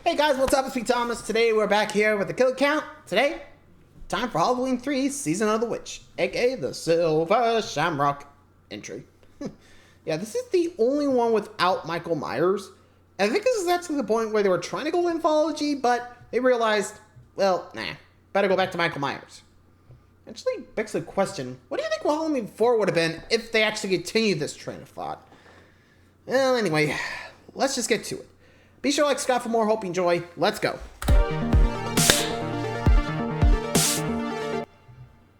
Hey guys, what's up? It's me, Thomas. Today we're back here with the kill count. Today, time for Halloween 3 Season of the Witch, aka the Silver Shamrock entry. Yeah, this is the only one without Michael Myers. And I think this is actually the point where they were trying to go anthology, but they realized, well, nah, better go back to Michael Myers. Actually begs the question, what do you think Halloween 4 would have been if they actually continued this train of thought? Well, anyway, let's just get to it. Be sure to like, subscribe for more. Hope you enjoy. Let's go.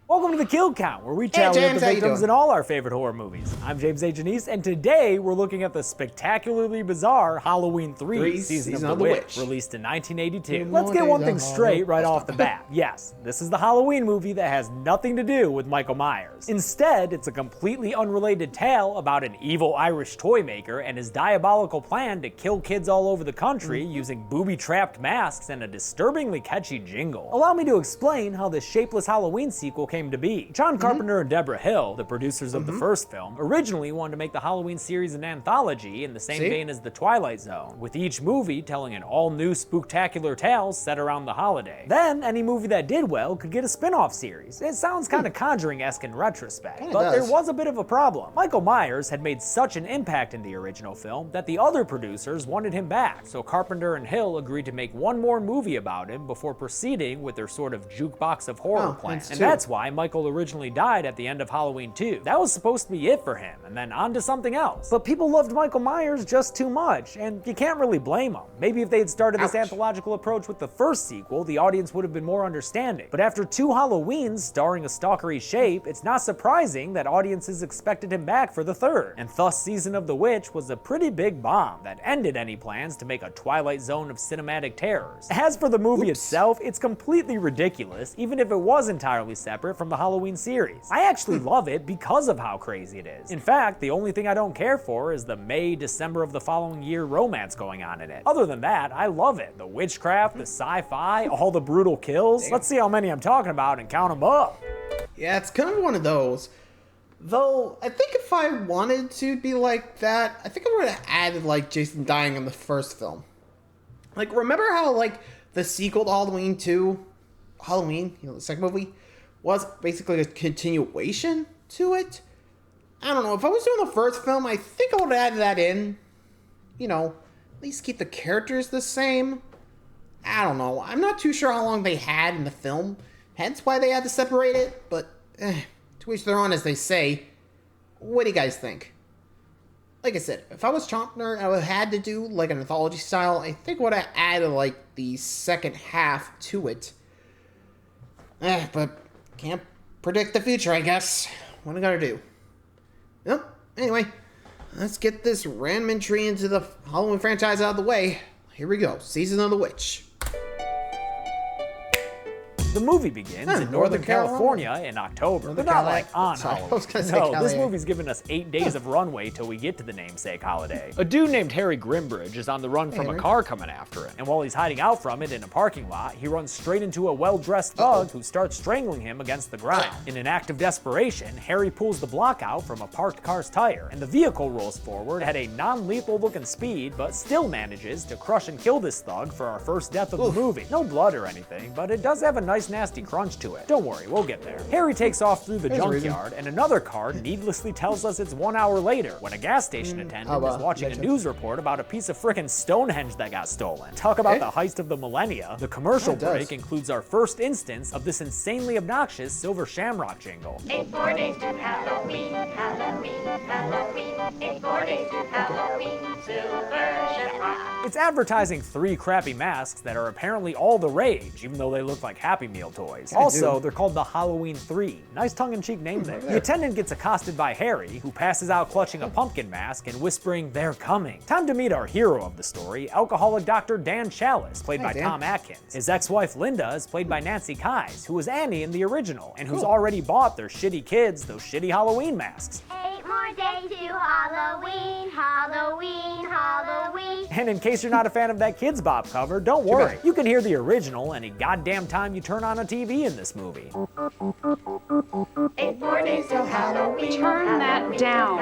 Welcome to the Kill Count, where we chat with the victims in all our favorite horror movies. I'm James A. Janice, and today we're looking at the spectacularly bizarre Halloween 3 Season of the Witch, released in 1982. Let's get one thing straight right off the bat. Yes, this is the Halloween movie that has nothing to do with Michael Myers. Instead, it's a completely unrelated tale about an evil Irish toy maker and his diabolical plan to kill kids all over the country using booby-trapped masks and a disturbingly catchy jingle. Allow me to explain how the shapeless Halloween sequel came to be. John Carpenter and Deborah Hill, the producers of the first film, originally wanted to make the Halloween series an anthology in the same vein as The Twilight Zone, with each movie telling an all-new spooktacular tale set around the holiday. Then, any movie that did well could get a spin-off series. It sounds kind of Conjuring-esque in retrospect, but there was a bit of a problem. Michael Myers had made such an impact in the original film that the other producers wanted him back, so Carpenter and Hill agreed to make one more movie about him before proceeding with their sort of jukebox of horror plan. And that's why Michael originally died at the end of Halloween 2. That was supposed to be it for him, and then on to something else. But people loved Michael Myers just too much, and you can't really blame them. Maybe if they had started this anthological approach with the first sequel, the audience would have been more understanding. But after 2 Halloweens starring a stalkery shape, it's not surprising that audiences expected him back for the third. And thus Season of the Witch was a pretty big bomb that ended any plans to make a Twilight Zone of cinematic terrors. As for the movie itself, it's completely ridiculous, even if it was entirely separate from the Halloween series. I actually love it because of how crazy it is. In fact, the only thing I don't care for is the May-December of the following year romance going on in it. Other than that, I love it. The witchcraft, the sci-fi, all the brutal kills. Let's see how many I'm talking about and count them up. Yeah, it's kind of one of those. Though, I think if I wanted to be like that, I think I would have added, like, Jason dying in the first film. Like, remember how, like, the sequel to Halloween 2, Halloween, the second movie, was basically a continuation to it? I don't know, if I was doing the first film, I think I would have added that in. You know, at least keep the characters the same. I don't know, I'm not too sure how long they had in the film, hence why they had to separate it, but to each their own, as they say. What do you guys think? Like I said, if I was Chompner, I would have had to do like an anthology style. I think I would have added like the second half to it. But can't predict the future, I guess. What I gotta do? Yep. Anyway, let's get this random entry into the Halloween franchise out of the way. Here we go. Season of the Witch. The movie begins in Northern California in October, but not like on Halloween. No, this movie's given us 8 days of runway till we get to the namesake holiday. A dude named Harry Grimbridge is on the run from a car coming after him, and while he's hiding out from it in a parking lot, he runs straight into a well-dressed thug who starts strangling him against the ground. In an act of desperation, Harry pulls the block out from a parked car's tire, and the vehicle rolls forward at a non-lethal looking speed, but still manages to crush and kill this thug for our first death of the movie. No blood or anything, but it does have a nice nasty crunch to it. Don't worry, we'll get there. Harry takes off through the junkyard, and another car needlessly tells us it's 1 hour later when a gas station attendant is watching a news report about a piece of frickin' Stonehenge that got stolen. Talk about the heist of the millennia. The commercial break includes our first instance of this insanely obnoxious Silver Shamrock jingle. It's 4 days to Halloween, Halloween, Halloween. It's 4 days to Halloween, Silver Shamrock. It's advertising 3 crappy masks that are apparently all the rage, even though they look like Happy Meal toys. Also, they're called the Halloween 3. Nice tongue-in-cheek name there. The attendant gets accosted by Harry, who passes out clutching a pumpkin mask and whispering, "They're coming." Time to meet our hero of the story, alcoholic Dr. Dan Chalice, played by Tom Atkins. His ex-wife Linda is played by Nancy Kyes, who was Annie in the original, and who's already bought their shitty kids those shitty Halloween masks. Hey, more days to Halloween, Halloween, Halloween. And in case you're not a fan of that Kids Bop cover, don't worry. You can hear the original any goddamn time you turn on a TV in this movie. 8 more days till Halloween. Turn that down.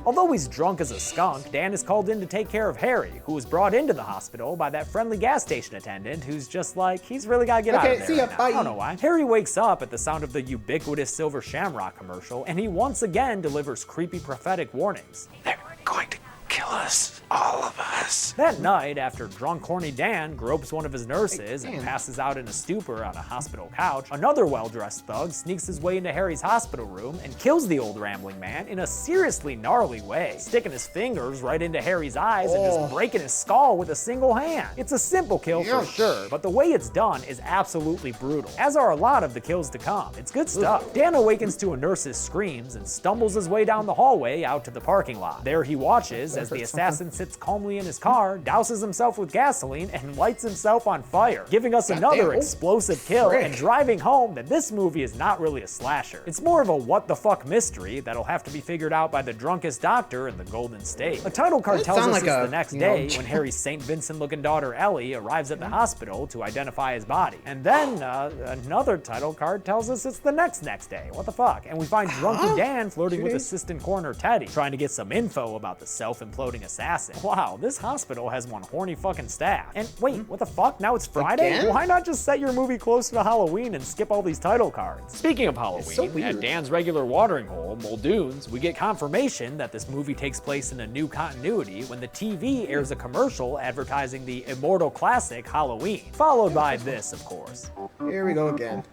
Although he's drunk as a skunk, Dan is called in to take care of Harry, who was brought into the hospital by that friendly gas station attendant who's just like, he's really gotta get out of there see ya, right now. bye. I don't know why. Harry wakes up at the sound of the ubiquitous Silver Shamrock commercial, and he once again delivers creepy prophetic warnings. They're going to kill us, all of us. That night, after drunk horny Dan gropes one of his nurses and passes out in a stupor on a hospital couch, another well-dressed thug sneaks his way into Harry's hospital room and kills the old rambling man in a seriously gnarly way, sticking his fingers right into Harry's eyes and just breaking his skull with a single hand. It's a simple kill for sure, but the way it's done is absolutely brutal, as are a lot of the kills to come. It's good stuff. Dan awakens to a nurse's screams and stumbles his way down the hallway out to the parking lot. There he watches as the assassin sits calmly in his car, douses himself with gasoline, and lights himself on fire, giving us another explosive kill and driving home that this movie is not really a slasher. It's more of a what the fuck mystery that'll have to be figured out by the drunkest doctor in the Golden State. A title card tells us it's the next day when Harry's St. Vincent-looking daughter Ellie arrives at the hospital to identify his body. And then another title card tells us it's the next day. What the fuck? And we find drunky Dan flirting with assistant coroner Teddy, trying to get some info about the self-imploding assassin. Wow, this hospital has one horny fucking staff. And wait, what the fuck? Now it's Friday? Again? Why not just set your movie closer to Halloween and skip all these title cards? Speaking of Halloween, at Dan's regular watering hole, Muldoon's, we get confirmation that this movie takes place in a new continuity when the TV airs a commercial advertising the immortal classic Halloween, followed by this, of course. Here we go again.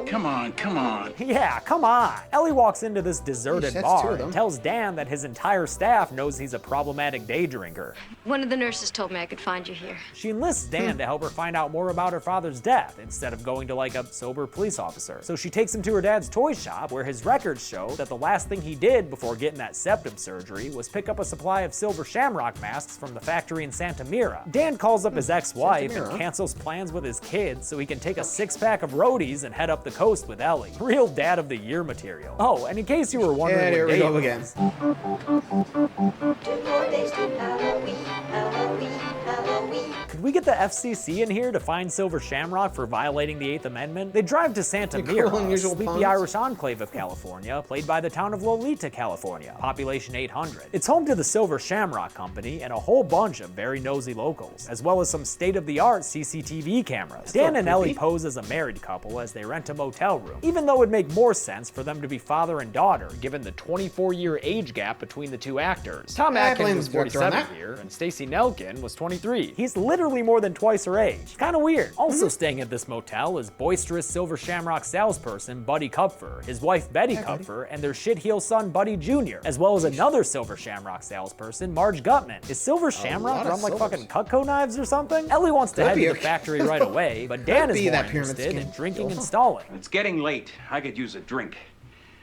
Come on. Yeah, come on. Ellie walks into this deserted bar and tells Dan that his entire staff knows he's a problematic day drinker. One of the nurses told me I could find you here. She enlists Dan to help her find out more about her father's death instead of going to like a sober police officer. So she takes him to her dad's toy shop where his records show that the last thing he did before getting that septum surgery was pick up a supply of silver shamrock masks from the factory in Santa Mira. Dan calls up his ex-wife and cancels plans with his kids so he can take a 6-pack of roadies and head up the coast with Ellie. Real dad of the year material. Oh, and in case you were wondering Here what we day go it again. was, 2 more days to Halloween, Halloween, Halloween. could we get the FCC in here to fine Silver Shamrock for violating the 8th Amendment? They drive to Santa Mira, a sleepy Irish enclave of California, played by the town of Lolita, California, population 800. It's home to the Silver Shamrock Company and a whole bunch of very nosy locals, as well as some state-of-the-art CCTV cameras. Dan and Ellie pose as a married couple as they rent a motel room, even though it'd make more sense for them to be father and daughter, given the 24-year age gap between the two actors. Tom Atkins was 47 here, and Stacey Nelkin was 23. He's literally more than twice her age. Kinda weird. Also staying at this motel is boisterous Silver Shamrock salesperson Buddy Kupfer, his wife Betty Kupfer, and their shitheel son Buddy Jr., as well as another Silver Shamrock salesperson, Marge Gutman. Is Silver Shamrock run like fucking Cutco knives or something? Ellie wants to head to the factory right away, but Dan is more interested in drinking and stalling. It's getting late. I could use a drink.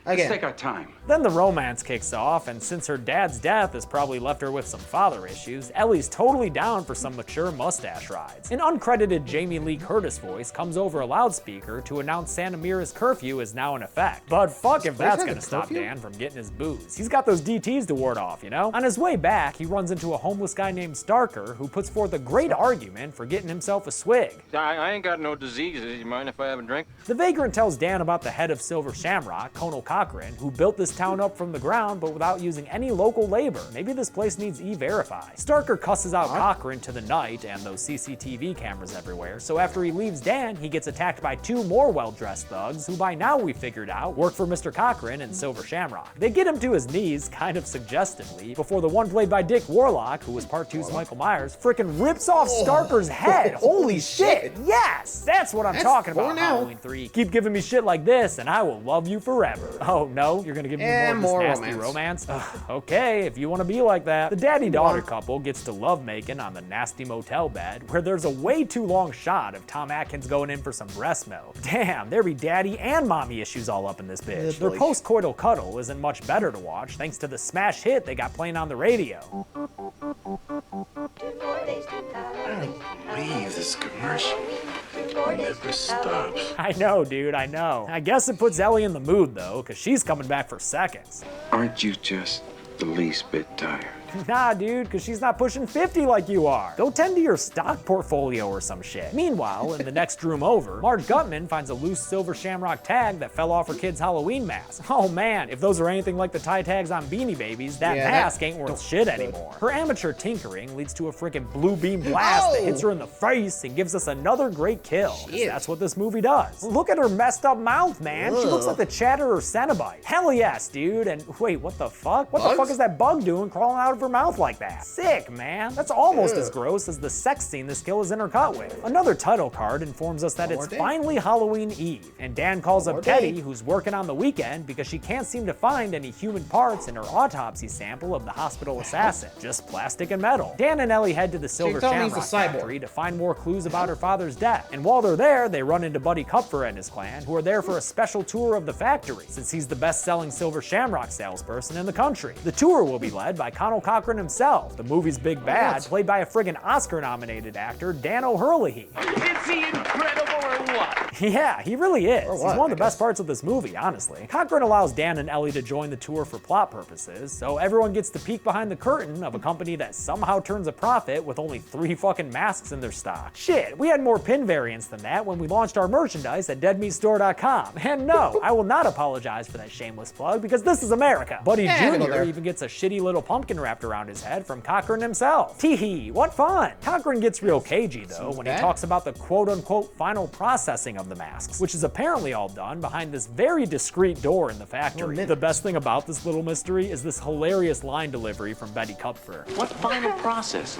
Let's take our time. Then the romance kicks off, and since her dad's death has probably left her with some father issues, Ellie's totally down for some mature mustache rides. An uncredited Jamie Lee Curtis voice comes over a loudspeaker to announce Santa Mira's curfew is now in effect. But fuck if that's gonna stop Dan from getting his booze. He's got those DTs to ward off, you know? On his way back, he runs into a homeless guy named Starker who puts forth a great argument for getting himself a swig. I ain't got no diseases. You mind if I have a drink? The vagrant tells Dan about the head of Silver Shamrock, Conal Cochran, who built this town up from the ground but without using any local labor. Maybe this place needs E-Verify. Starker cusses out Cochran to the night and those CCTV cameras everywhere, so after he leaves Dan, he gets attacked by 2 more well-dressed thugs who by now we figured out work for Mr. Cochran and Silver Shamrock. They get him to his knees, kind of suggestively, before the one played by Dick Warlock, who was part 2's Michael Myers, frickin' rips off Starker's head. Holy shit! Yes! That's what I'm talking about, Halloween 3. Keep giving me shit like this and I will love you forever. Oh no? You're gonna give me more of this nasty romance? Okay, if you want to be like that. The daddy-daughter couple gets to lovemaking on the nasty motel bed, where there's a way too long shot of Tom Atkins going in for some breast milk. Damn, there be daddy and mommy issues all up in this bitch. Their post-coital cuddle isn't much better to watch thanks to the smash hit they got playing on the radio. Leave this commercial. never stops. I know, dude, I know. I guess it puts Ellie in the mood, though, because she's coming back for seconds. Aren't you just the least bit tired? Nah, dude, because she's not pushing 50 like you are. Go tend to your stock portfolio or some shit. Meanwhile, in the next room over, Marge Gutman finds a loose silver shamrock tag that fell off her kid's Halloween mask. Oh man, if those are anything like the tie tags on Beanie Babies, that mask ain't worth shit anymore. Her amateur tinkering leads to a freaking blue beam blast that hits her in the face and gives us another great kill. That's what this movie does. Look at her messed up mouth, man. She looks like the Chatterer Cenobite. Hell yes, dude. And wait, what the fuck? What the fuck is that bug doing crawling out of her mouth like that? Sick, man. That's almost as gross as the sex scene this kill is intercut with. Another title card informs us that it's finally Halloween Eve, and Dan calls up Teddy, who's working on the weekend because she can't seem to find any human parts in her autopsy sample of the hospital assassin, just plastic and metal. Dan and Ellie head to the Silver Shamrock factory to find more clues about her father's death, and while they're there, they run into Buddy Kupfer and his clan, who are there for a special tour of the factory, since he's the best-selling Silver Shamrock salesperson in the country. The tour will be led by Conal Cochran himself, the movie's big bad, played by a friggin' Oscar-nominated actor, Dan O'Herlihy. Is he incredible or what? Yeah, he really is. He's one of the best parts of this movie, honestly. Cochran allows Dan and Ellie to join the tour for plot purposes, so everyone gets to peek behind the curtain of a company that somehow turns a profit with only 3 fucking masks in their stock. Shit, we had more pin variants than that when we launched our merchandise at deadmeatstore.com. And no, I will not apologize for that shameless plug because this is America. Buddy Jr. even gets a shitty little pumpkin wrapped around his head from Cochran himself. Teehee, what fun! Cochran gets real cagey though when he talks about the quote-unquote final processing of the masks, which is apparently all done behind this very discreet door in the factory. The best thing about this little mystery is this hilarious line delivery from Betty Kupfer. What final process?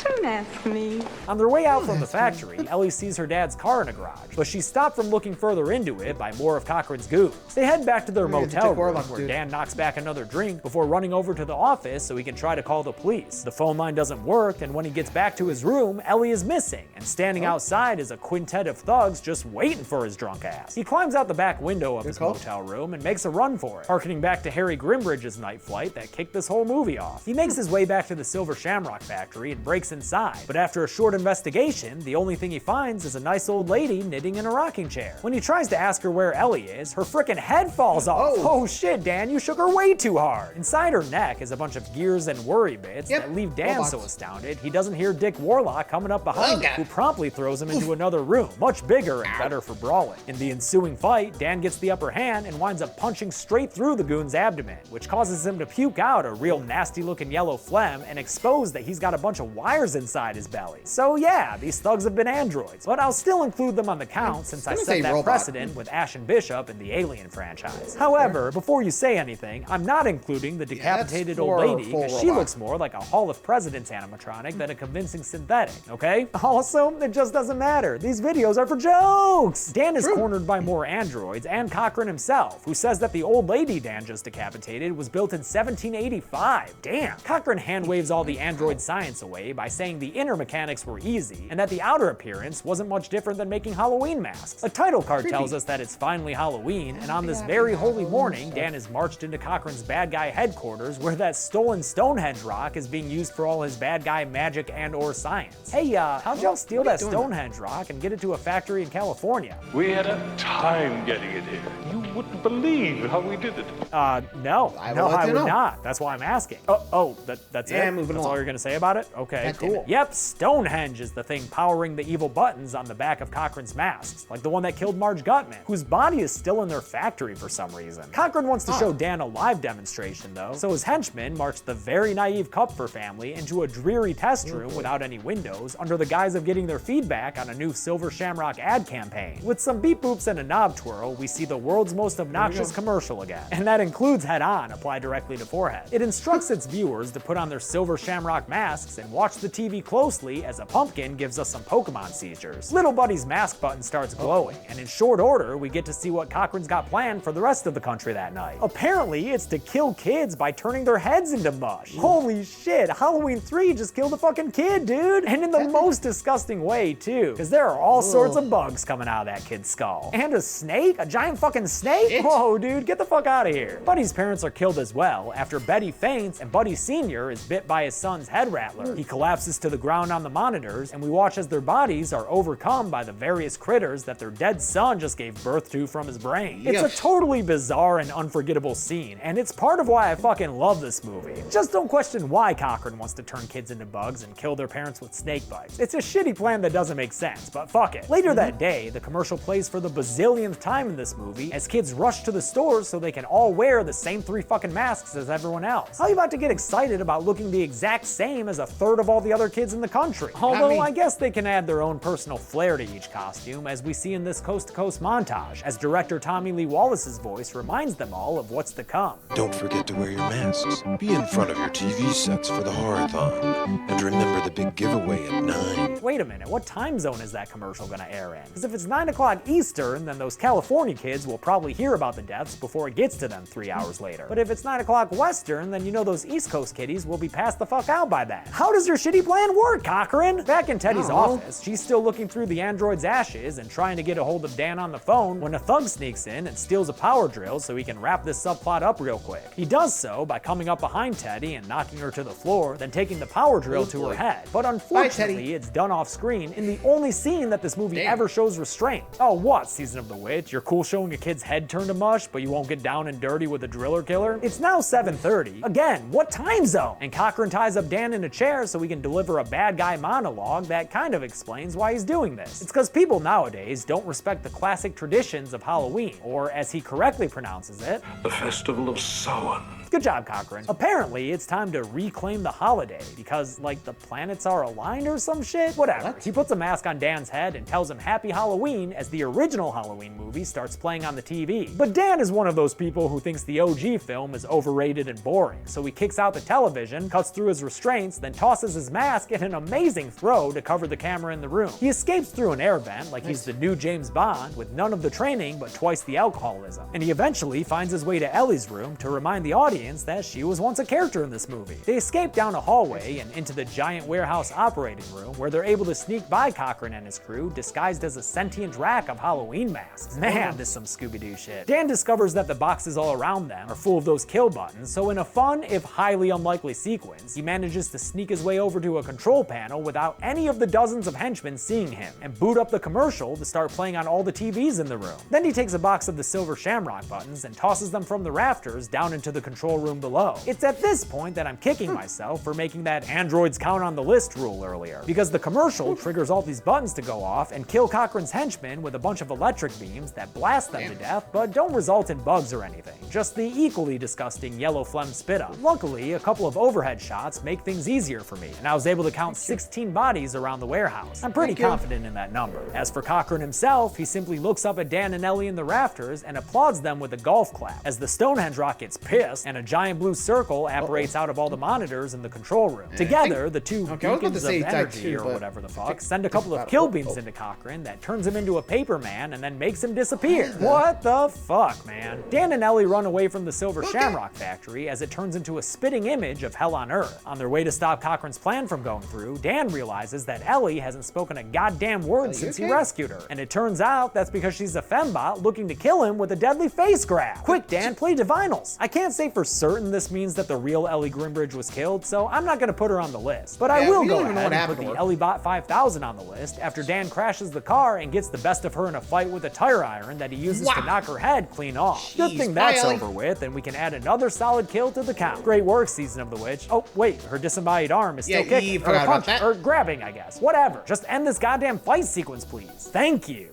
Don't ask me. On their way out from the factory, Ellie sees her dad's car in a garage, but she's stopped from looking further into it by more of Cochran's goons. They head back to their motel room where Dan knocks back another drink before running over to the office so he can try to call the police. The phone line doesn't work, and when he gets back to his room, Ellie is missing, and standing outside is a quintet of thugs just waiting for his drunk ass. He climbs out the back window of his motel room and makes a run for it, harkening back to Harry Grimbridge's night flight that kicked this whole movie off. He makes his way back to the Silver Shamrock factory and breaks inside, but after a short investigation, the only thing he finds is a nice old lady knitting in a rocking chair. When he tries to ask her where Ellie is, her frickin' head falls off. Oh shit, Dan, you shook her way too hard. Inside her neck is a bunch of gears and worry bits that leave Dan so astounded he doesn't hear Dick Warlock coming up behind him, who promptly throws him into another room, much bigger and better for brawling. In the ensuing fight, Dan gets the upper hand and winds up punching straight through the goon's abdomen, which causes him to puke out a real nasty looking yellow phlegm and expose that he's got a bunch of wires inside his belly. So yeah, these thugs have been androids, but I'll still include them on the count since I set that precedent with Ash and Bishop in the Alien franchise. However, before you say anything, I'm not including the decapitated old lady because she looks more like a Hall of Presidents animatronic than a convincing synthetic, okay? Also, it just doesn't matter. These videos are for jokes! Dan is cornered by more androids and Cochran himself, who says that the old lady Dan just decapitated was built in 1785. Damn! Cochran hand waves all the android science away by saying the inner mechanics were easy and that the outer appearance wasn't much different than making Halloween masks. A title card tells us that it's finally Halloween, and on this very holy morning, Dan is marched into Cochran's bad guy headquarters where that stolen Stonehenge rock is being used for all his bad guy magic and or science. Hey, how'd y'all steal that Stonehenge rock and get it to a factory in California? We had a time getting it here. You wouldn't believe how we did it. No, I would not. That's why I'm asking. That's it? Moving That's on. all you're gonna say about it? Okay, cool. Yep, Stonehenge is the thing powering the evil buttons on the back of Cochran's masks, like the one that killed Marge Gutman, whose body is still in their factory for some reason. Cochran wants to show Dan a live demonstration though, so his henchmen march the very naive Kupfer family into a dreary test room without any windows under the guise of getting their feedback on a new Silver Shamrock ad campaign. With some beep boops and a knob twirl, we see the world's most obnoxious commercial again, and that includes Head On applied directly to forehead. It instructs its viewers to put on their Silver Shamrock masks and watch the TV closely as a pumpkin gives us some Pokemon seizures. Little Buddy's mask button starts glowing, and in short order, we get to see what Cochran's got planned for the rest of the country that night. Apparently, it's to kill kids by turning their heads into mush. Holy shit, Halloween 3 just killed a fucking kid, dude! And in the most disgusting way, too, because there are all sorts of bugs coming out of that kid's skull. And a snake? A giant fucking snake okay? Whoa, dude, get the fuck out of here. Buddy's parents are killed as well after Betty faints and Buddy Sr. is bit by his son's head rattler. He collapses to the ground on the monitors, and we watch as their bodies are overcome by the various critters that their dead son just gave birth to from his brain. It's a totally bizarre and unforgettable scene, and it's part of why I fucking love this movie. Just don't question why Cochran wants to turn kids into bugs and kill their parents with snake bites. It's a shitty plan that doesn't make sense, but fuck it. Later that day, the commercial plays for the bazillionth time in this movie as kids rush to the stores so they can all wear the same 3 fucking masks as everyone else. How are you about to get excited about looking the exact same as a third of all the other kids in the country? Although I guess they can add their own personal flair to each costume, as we see in this coast-to-coast montage, as director Tommy Lee Wallace's voice reminds them all of what's to come. Don't forget to wear your masks. Be in front of your TV sets for the horror-thon. And remember the big giveaway at 9. Wait a minute, what time zone is that commercial gonna air in? Because if it's 9 o'clock Eastern, then those California kids will probably hear about the deaths before it gets to them 3 hours later. But if it's 9 o'clock Western, then you know those East Coast kiddies will be passed the fuck out by then. How does your shitty plan work, Cochran? Back in Teddy's office, she's still looking through the android's ashes and trying to get a hold of Dan on the phone when a thug sneaks in and steals a power drill so he can wrap this subplot up real quick. He does so by coming up behind Teddy and knocking her to the floor, then taking the power drill to her head. But unfortunately, it's done off screen in the only scene that this movie ever shows restraint. Oh, what, Season of the Witch? You're cool showing a kid's head turn to mush, but you won't get down and dirty with a driller killer? It's now 7:30. Again, what time zone? And Cochran ties up Dan in a chair so he can deliver a bad guy monologue that kind of explains why he's doing this. It's because people nowadays don't respect the classic traditions of Halloween, or as he correctly pronounces it, the Festival of Samhain. Good job, Cochran. Apparently, it's time to reclaim the holiday because, like, the planets are aligned or some shit? Whatever. He puts a mask on Dan's head and tells him Happy Halloween as the original Halloween movie starts playing on the TV. But Dan is one of those people who thinks the OG film is overrated and boring, so he kicks out the television, cuts through his restraints, then tosses his mask in an amazing throw to cover the camera in the room. He escapes through an air vent like he's the new James Bond with none of the training but twice the alcoholism. And he eventually finds his way to Ellie's room to remind the audience that she was once a character in this movie. They escape down a hallway and into the giant warehouse operating room where they're able to sneak by Cochran and his crew disguised as a sentient rack of Halloween masks. Man, this is some Scooby-Doo shit. Dan discovers that the boxes all around them are full of those kill buttons, so in a fun, if highly unlikely sequence, he manages to sneak his way over to a control panel without any of the dozens of henchmen seeing him, and boot up the commercial to start playing on all the TVs in the room. Then he takes a box of the silver shamrock buttons and tosses them from the rafters down into the control room below. It's at this point that I'm kicking myself for making that androids count on the list rule earlier, because the commercial triggers all these buttons to go off and kill Cochran's henchmen with a bunch of electric beams that blast them to death, but don't result in bugs or anything, just the equally disgusting yellow phlegm spit up. Luckily, a couple of overhead shots make things easier for me, and I was able to count 16 bodies around the warehouse. I'm pretty confident in that number. As for Cochran himself, he simply looks up at Dan and Ellie in the rafters and applauds them with a golf clap, as the Stonehenge rock gets pissed and a giant blue circle apparates out of all the monitors in the control room. Together, the two beacons of energy or whatever the fuck send a couple of kill beams into Cochran that turns him into a paper man and then makes him disappear. What the fuck, man? Dan and Ellie run away from the Silver Shamrock factory as it turns into a spitting image of hell on earth. On their way to stop Cochran's plan from going through, Dan realizes that Ellie hasn't spoken a goddamn word since he rescued her, and it turns out that's because she's a fembot looking to kill him with a deadly face grab. Quick, Dan, play Divinals. I can't say for certain this means that the real Ellie Grimbridge was killed, so I'm not gonna put her on the list. But I will go ahead and put the Elliebot 5000 on the list after Dan crashes the car and gets the best of her in a fight with a tire iron that he uses to knock her head clean off. Good thing that's over with, and we can add another solid kill to the count. Great work, Season of the Witch. Oh, wait, her disembodied arm is still kicking, or punching, or grabbing, I guess. Whatever. Just end this goddamn fight sequence, please. Thank you.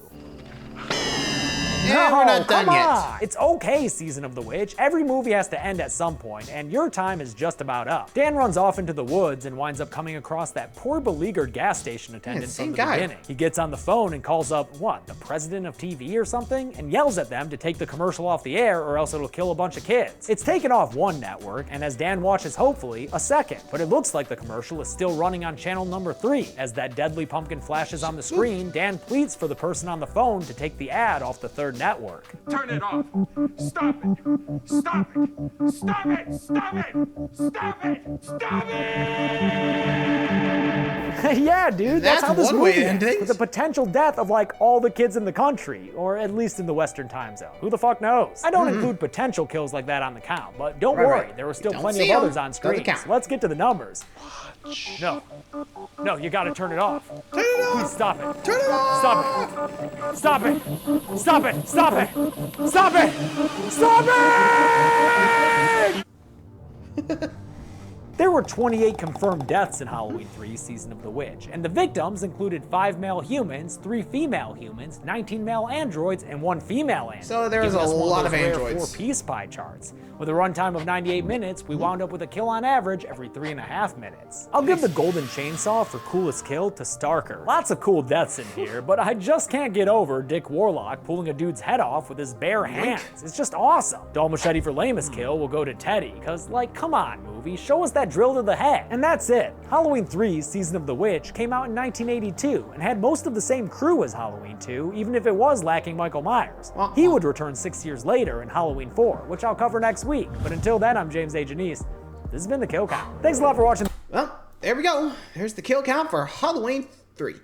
Yeah, we're not done yet. It's okay, Season of the Witch. Every movie has to end at some point, and your time is just about up. Dan runs off into the woods and winds up coming across that poor beleaguered gas station attendant from the beginning. He gets on the phone and calls up, what, the president of TV or something? And yells at them to take the commercial off the air or else it'll kill a bunch of kids. It's taken off one network, and as Dan watches, hopefully, a second. But it looks like the commercial is still running on channel number 3. As that deadly pumpkin flashes on the screen, Dan pleads for the person on the phone to take the ad off the third network. Turn it off. Stop it. Stop it. Stop it. Stop it. Stop it. Stop it. Yeah, dude, that's how this one way movie to end ends, things. with the potential death of like all the kids in the country, or at least in the Western time zone. Who the fuck knows? I don't include potential kills like that on the count, but don't worry, there were still plenty of others on screen. So let's get to the numbers. No, you gotta turn it off. Turn it off. Please stop it. Turn it off. Stop it. Stop it. Stop it. Stop it. Stop it. Stop it. There were 28 confirmed deaths in Halloween 3 Season of the Witch, and the victims included 5 male humans, 3 female humans, 19 male androids, and 1 female android. So there was a lot of androids. 4-piece pie charts. With a runtime of 98 minutes, we wound up with a kill on average every 3.5 minutes. I'll give the golden chainsaw for coolest kill to Starker. Lots of cool deaths in here, but I just can't get over Dick Warlock pulling a dude's head off with his bare hands. It's just awesome. Dull machete for lamest kill will go to Teddy, cause like, come on movie, show us that drill to the head. And that's it. Halloween 3 Season of the Witch came out in 1982 and had most of the same crew as Halloween 2, even if it was lacking Michael Myers. He would return 6 years later in Halloween 4, which I'll cover next week. But until then, I'm James A. Janice. This has been The Kill Count. Thanks a lot for watching. Well, there we go. There's the kill count for Halloween 3.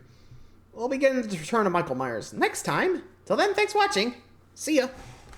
We'll be getting to the return of Michael Myers next time. Till then, thanks for watching. See ya.